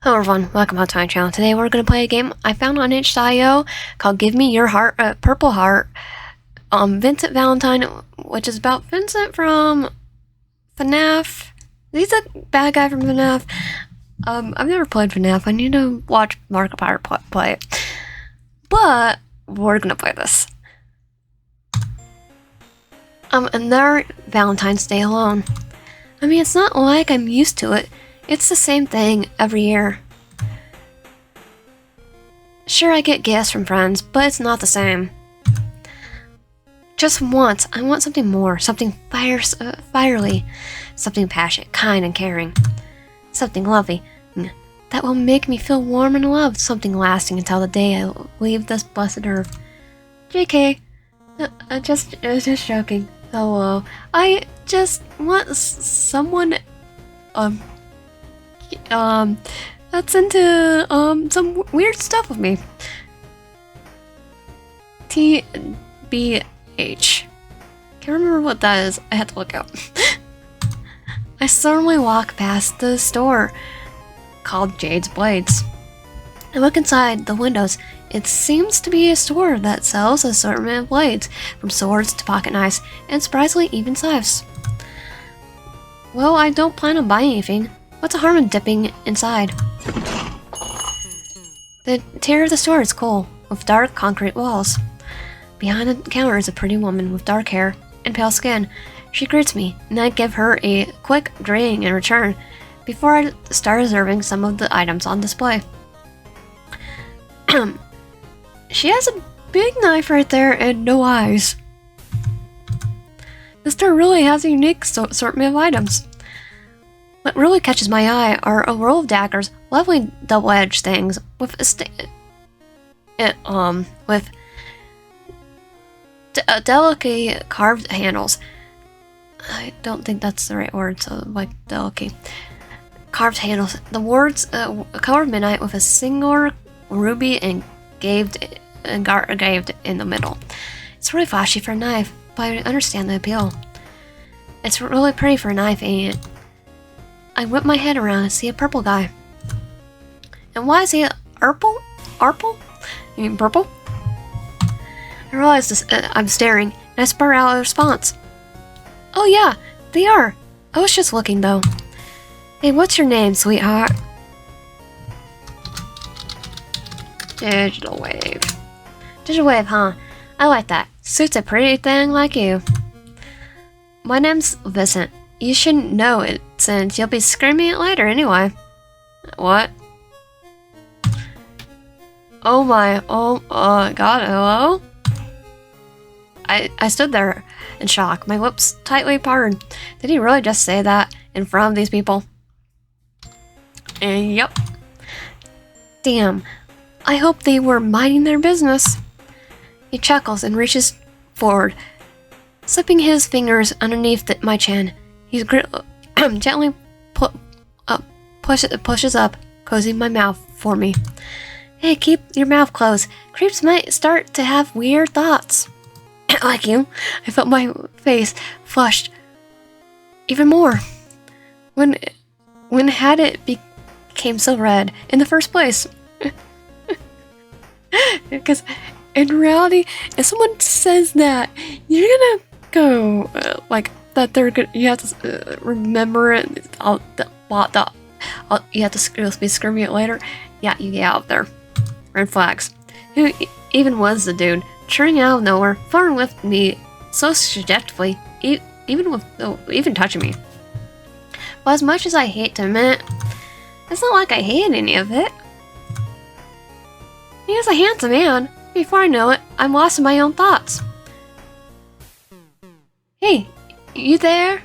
Hello everyone, welcome back to my channel. Today we're going to play a game I found on itch.io called Give Me Your Heart, Purple Heart. Vincent Valentine, which is about Vincent from FNAF. He's a bad guy from FNAF. I've never played FNAF. I need to watch Markiplier play it. But we're going to play this. Another Valentine's Day alone. I mean, it's not like I'm used to it. It's the same thing every year. Sure, I get gifts from friends, but it's not the same. Just once, I want something more, something fiery, something passionate, kind, and caring. Something lovely, that will make me feel warm and loved, something lasting until the day I leave this blessed earth. JK, just joking. Hello. I just want someone, that's into, some weird stuff with me. TBH. Can't remember what that is. I had to look up. I suddenly walk past the store called Jade's Blades. I look inside the windows. It seems to be a store that sells an assortment of blades, from swords to pocket knives, and surprisingly even knives. Well, I don't plan on buying anything. What's the harm in dipping inside? The interior of the store is cool, with dark concrete walls. Behind the counter is a pretty woman with dark hair and pale skin. She greets me, and I give her a quick greeting in return before I start observing some of the items on display. She has a big knife right there and no eyes. The store really has a unique assortment of items. What really catches my eye are a row of daggers, lovely double-edged things with delicate carved handles. I don't think that's the right word, so like delicate carved handles. The words color midnight with a single ruby engraved in the middle. It's really flashy for a knife, but I understand the appeal. It's really pretty for a knife, ain't it? I whip my head around and see a purple guy. And why is he purple? Arple? You mean purple? I realize this, I'm staring, and I spur out a response. Oh yeah, they are. I was just looking though. Hey, what's your name, sweetheart? Digital wave. Digital wave, huh? I like that. Suits a pretty thing like you. My name's Vincent. You shouldn't know it, since you'll be screaming it later anyway. What? Oh my, god, hello? I stood there in shock, my lips tightly parted. Did he really just say that in front of these people? And yep. Damn, I hope they were minding their business. He chuckles and reaches forward, slipping his fingers underneath my chin. He gently pushes up, closing my mouth for me. Hey, keep your mouth closed. Creeps might start to have weird thoughts. Like you, I felt my face flushed even more. When had it became so red in the first place? Because in reality, if someone says that, you're gonna go like that. You have to remember it. You have to be screaming it later. Yeah, you get out there. Red flags. Who even was the dude? Churning out of nowhere, flirting with me so seductively, even touching me. But as much as I hate to admit, it's not like I hated any of it. He is a handsome man. Before I know it, I'm lost in my own thoughts. Hey, you there?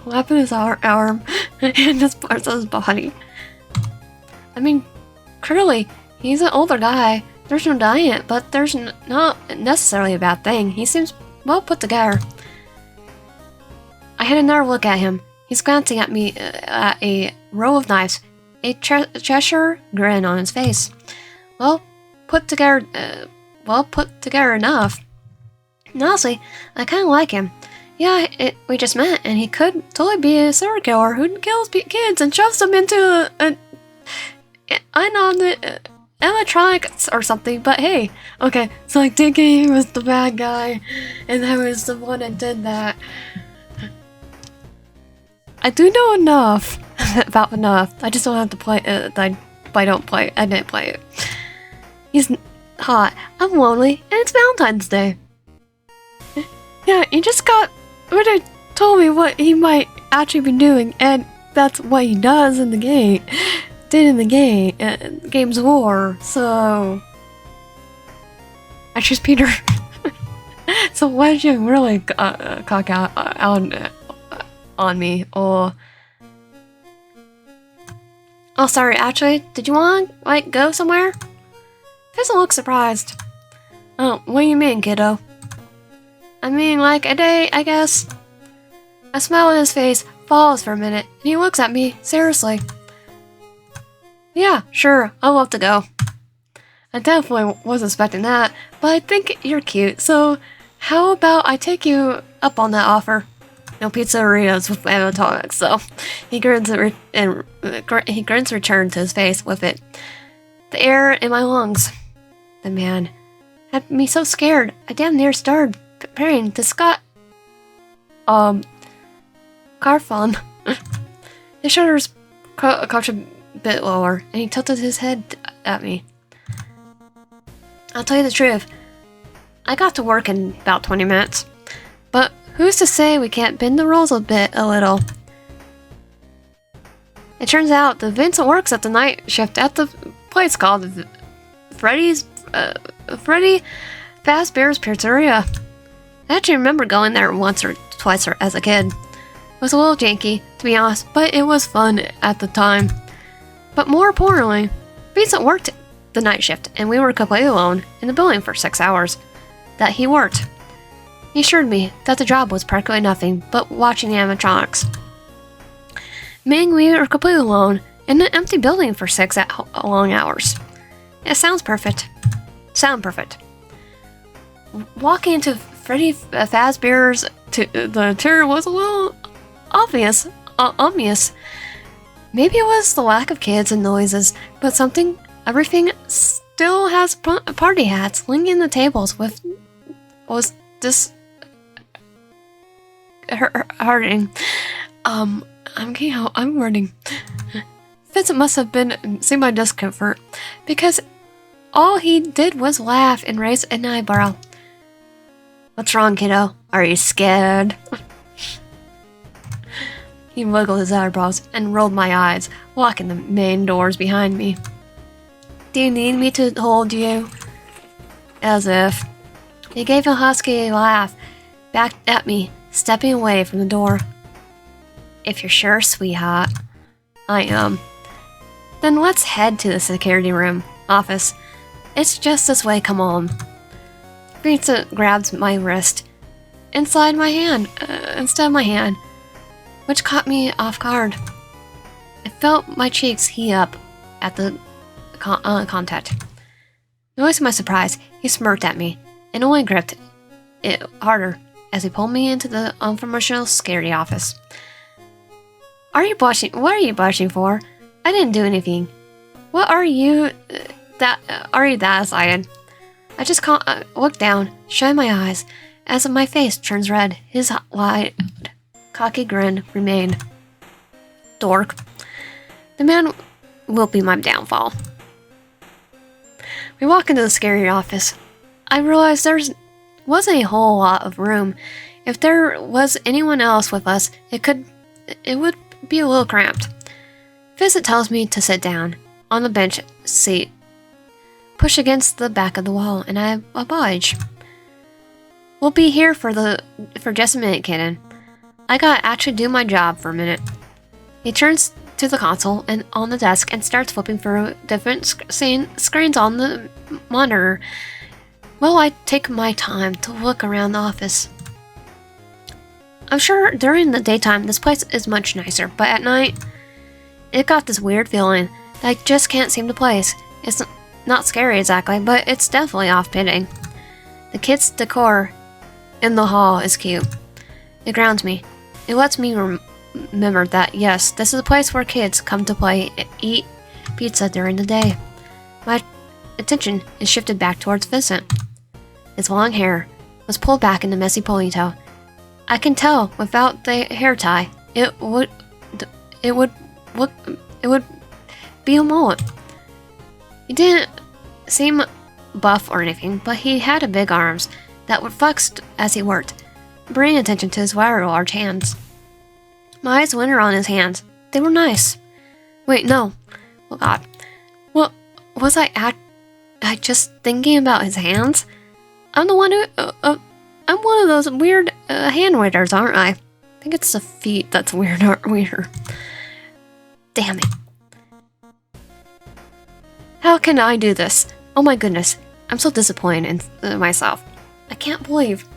Lapping his arm and just parts of his body. I mean, clearly, he's an older guy. There's no denying it, but there's not necessarily a bad thing. He seems well put together. I had another look at him. He's glancing at me at a row of knives, a Cheshire grin on his face. Well put together enough. And honestly, I kind of like him. Yeah, we just met, and he could totally be a serial killer who kills kids and shoves them into I know the electronics or something. But hey, okay, so I think he was the bad guy, and I was the one that did that. I do know enough about enough. I just don't have to play it. I don't play it. I didn't play it. He's hot. I'm lonely, and it's Valentine's Day. Yeah, he just got Freddy told me what he might actually be doing, and that's what he does in the game. Did in the game, game's war. So I choose Peter. So why did you really cock out on me? Or oh, sorry. Actually, did you want to like go somewhere? Doesn't look surprised. Oh, what do you mean, kiddo? I mean, like a day, I guess. A smile on his face falls for a minute, and he looks at me seriously. Yeah, sure, I'd love to go. I definitely wasn't expecting that, but I think you're cute, so how about I take you up on that offer? No pizzerias with animatronics, so he grins he grins return to his face with it. The air in my lungs. The man had me so scared, I damn near started preparing to carve on. His shoulders crouched a bit lower, and he tilted his head at me. I'll tell you the truth. I got to work in about 20 minutes. But who's to say we can't bend the rules a little? It turns out that Vincent works at the night shift at the place called Freddy Fazbear's Pizzeria. I actually remember going there once or twice as a kid. It was a little janky, to be honest, but it was fun at the time. But more importantly, Vincent worked the night shift, and we were completely alone in the building for 6 hours that he worked. He assured me that the job was practically nothing but watching animatronics. Meaning we were completely alone in an empty building for 6 long hours. It sounds perfect. Perfect. Walking into Freddy Fazbear's the tour was a little obvious. Maybe it was the lack of kids and noises, but everything still has party hats linking the tables was disheartening. I'm running. Vincent must have been seeing my discomfort, because all he did was laugh and raise an eyebrow. What's wrong, kiddo? Are you scared? He wiggled his eyebrows and rolled my eyes, locking the main doors behind me. Do you need me to hold you? As if. He gave a husky laugh back at me, stepping away from the door. If you're sure, sweetheart. I am. Then let's head to the security room office. It's just this way, come on. Vincent grabbed my wrist instead of my hand, which caught me off guard. I felt my cheeks heat up at the contact. Noticing my surprise, he smirked at me and only gripped it harder as he pulled me into the unprofessional security office. Are you blushing? What are you blushing for? I didn't do anything. What are you that excited? I just looked down, shutting my eyes, as my face turns red. His wide, cocky grin remained. Dork. The man will be my downfall. We walk into the security office. I realized there wasn't a whole lot of room. If there was anyone else with us, it would be a little cramped. Vincent tells me to sit down on the bench seat, push against the back of the wall, and I oblige. We'll be here for just a minute, kitten. I gotta actually do my job for a minute. He turns to the console and on the desk and starts flipping through different screens on the monitor. Well, I take my time to look around the office. I'm sure during the daytime this place is much nicer, but at night, it got this weird feeling that I just can't seem to place. It's not scary exactly, but it's definitely off-putting. The kids' decor in the hall is cute. It grounds me. It lets me remember that, yes, this is a place where kids come to play and eat pizza during the day. My attention is shifted back towards Vincent. His long hair was pulled back in a messy ponytail. I can tell without the hair tie, it would be a mullet. He didn't seem buff or anything, but he had big arms that would flex as he worked, bringing attention to his very large hands. My eyes wandered on his hands. They were nice. Wait, no. Oh God. What was I just thinking about his hands? I'm the one who, I'm one of those weird hand waiters, aren't I? I think it's the feet that's weirder. Damn it. How can I do this? Oh my goodness. I'm so disappointed in myself. I can't believe.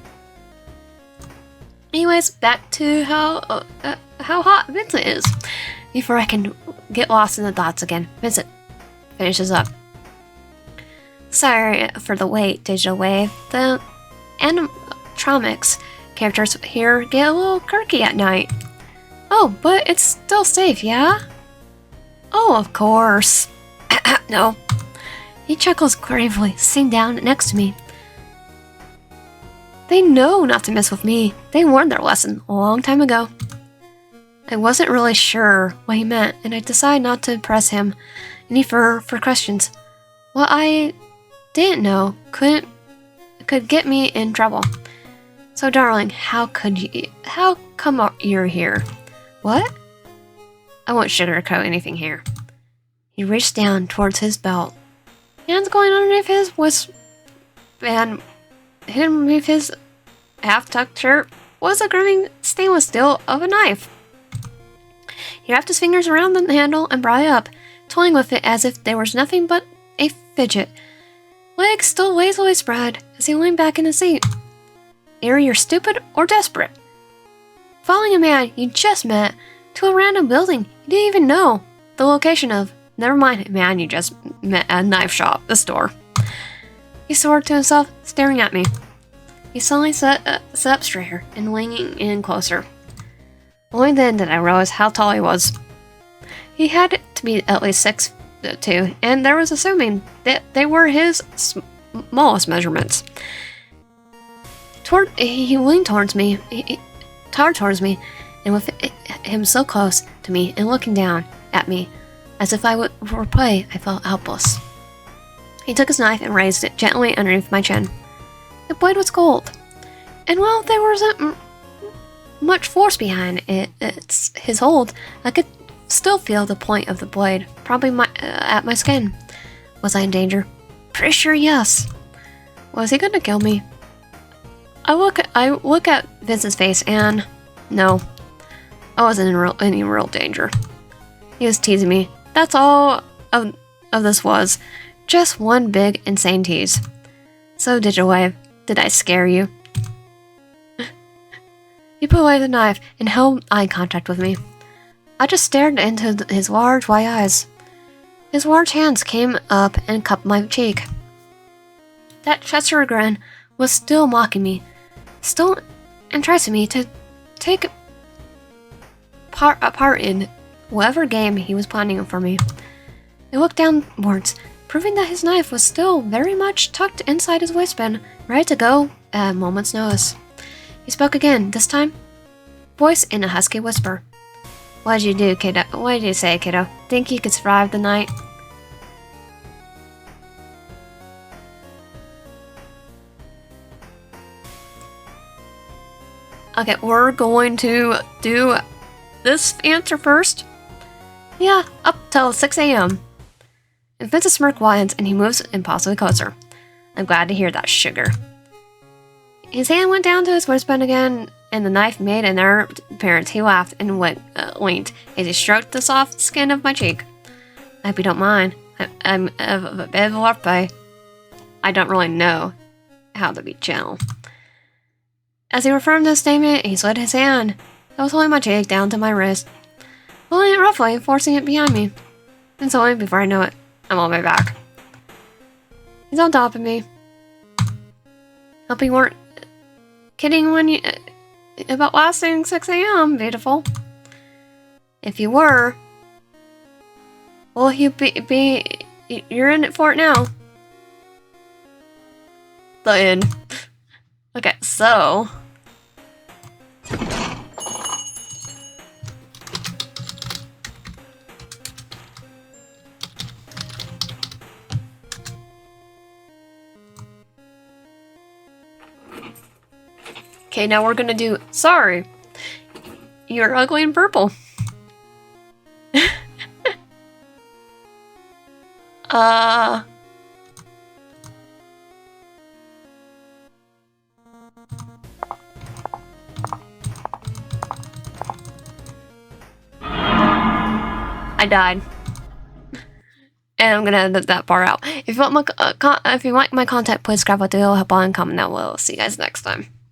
Anyways, back to how hot Vincent is. Before I can get lost in the thoughts again, Vincent finishes up. Sorry for the wait, Digital Wave. The animatronics characters here get a little quirky at night. Oh, but it's still safe, yeah? Oh, of course. No. He chuckles gravely, sitting down next to me. They know not to mess with me. They learned their lesson a long time ago. I wasn't really sure what he meant, and I decided not to press him any for questions. What I didn't know could get me in trouble. So, darling, how come you're here? What? I won't sugarcoat anything here. He reached down towards his belt. Hands going underneath his waistband, hidden beneath his half-tucked shirt was a gleaming stainless steel of a knife. He wrapped his fingers around the handle and brought it up, toying with it as if there was nothing but a fidget. Legs still lazily spread as he leaned back in the seat. Either you're stupid or desperate. Following a man you just met to a random building you didn't even know the location of. Never mind a man you just met at a knife shop, the store. He swore to himself, staring at me. He suddenly sat up straighter and leaning in closer. Only then did I realize how tall he was. He had to be at least 6'2", and there was assuming that they were his smallest measurements. He leaned towards me, and with him so close to me and looking down at me, as if I were prey, I felt helpless. He took his knife and raised it gently underneath my chin. The blade was gold, and while there wasn't much force behind his hold, I could still feel the point of the blade, probably at my skin. Was I in danger? Pretty sure yes. Was he going to kill me? I look at Vincent's face, and no, I wasn't in any real danger. He was teasing me. That's all of this was. Just one big, insane tease. So, Digital Wave, did I scare you? He put away the knife and held eye contact with me. I just stared into his large white eyes. His large hands came up and cupped my cheek. That Chester grin was still mocking me, still enticing me to take part in whatever game he was planning for me. I looked downwards, proving that his knife was still very much tucked inside his waistband, ready to go at a moment's notice. He spoke again, this time, voice in a husky whisper. What did you do, kiddo? What did you say, kiddo? Think you could survive the night? Okay, we're going to do this answer first. Yeah, up till 6 a.m. And Vincent's smirk widens and he moves impulsively closer. I'm glad to hear that, sugar. His hand went down to his waistband again, and the knife made another appearance. He laughed and winked as he stroked the soft skin of my cheek. I hope you don't mind. I'm a bit of a rough play. I don't really know how to be gentle. As he affirmed his statement, he slid his hand that was holding my cheek down to my wrist, pulling it roughly and forcing it behind me. And suddenly, before I know it, I'm on my back. He's on top of me. Hope you weren't kidding when you about lasting 6 a.m. Beautiful. If you were, well, you're in it for it now. The end. Okay, so. Okay, now we're gonna do, sorry, you're ugly in purple. I died. And I'm gonna edit that part out. If you want my if you like my content, please grab a deal, help on, comment down below. See you guys next time.